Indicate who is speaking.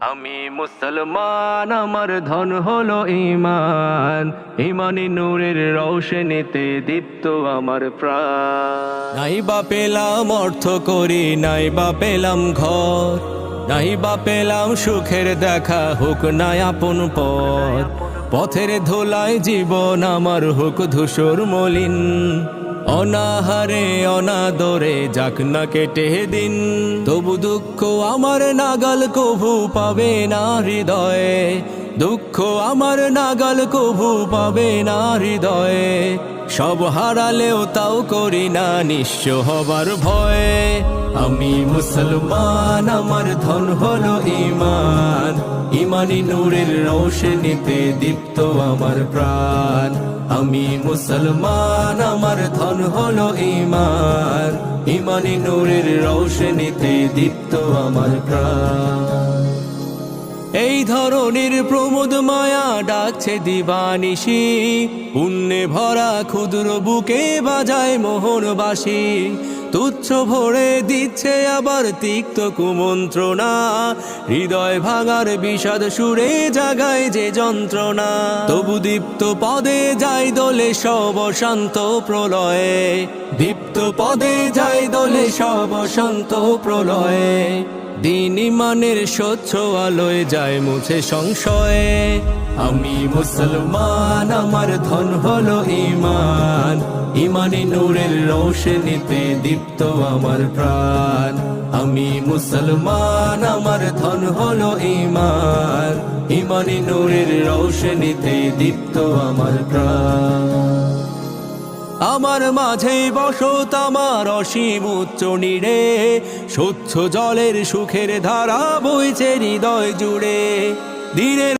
Speaker 1: আমি মুসলমান, আমার ধন হলো ঈমান, ঈমানি নূরের রৌশনীতে দীপ্ত আমার প্রাণ।
Speaker 2: নাই বা পেলাম অর্থ করি, নাই বা পেলাম ঘর, নাই বা পেলাম সুখের দেখা, হোক নাই আপন পথ। পথের ধুলায় জীবন আমার হোক ধূসর মলিন, অনাহারে অনাদরে যাক না কেটে দিন। তবু দুঃখ আমার নাগাল কভু পাবে না হৃদয়ে, দুঃখ আমার নাগাল কভু পাবে না হৃদয়ে। সব হারালেও তাও করি না নিঃস্ব হবার ভয়ে। আমি মুসলমান, আমার ধন হলো ঈমান, ঈমানি নূরের রৌশনীতে দীপ্ত আমার প্রাণ। আমি মুসলমান, আমার ধন হলো ঈমান, ঈমানি নূরের রৌশনীতে দীপ্ত আমার প্রাণ। এই ধরনের প্রমোদ মায়া ডাকছে দিবানিশি, পুণ্যে ভরা ক্ষুদ্র বুকে বাজায় মোহন বাঁশি। তুচ্ছ ভরে দিচ্ছে আবার তিক্ত কুমন্ত্রণা, হৃদয় ভাঙার বিষাদ সুরে জাগায় যে যন্ত্রণা। তবু দীপ্ত পদে যাই দোলে সব শান্ত প্রলয়ে, দীপ্ত পদে যাই দোলে সব শান্ত প্রলয়ে। দিন ইমানের স্বচ্ছ আলোয় যায় মুছে সংশয়ে। আমি মুসলমান, আমার ধন হলো ঈমান, ঈমানি নূরের রৌশনীতে দীপ্ত আমার প্রাণ। আমি মুসলমান, আমার ধন হলো ঈমান, ঈমানি নূরের রৌশনীতে দীপ্ত আমার প্রাণ। আমার মাঝে বসত আমার অসীম উচ্চ নীড়ে, স্বচ্ছ জলের সুখের ধারা বইছে হৃদয় জুড়ে। দিনের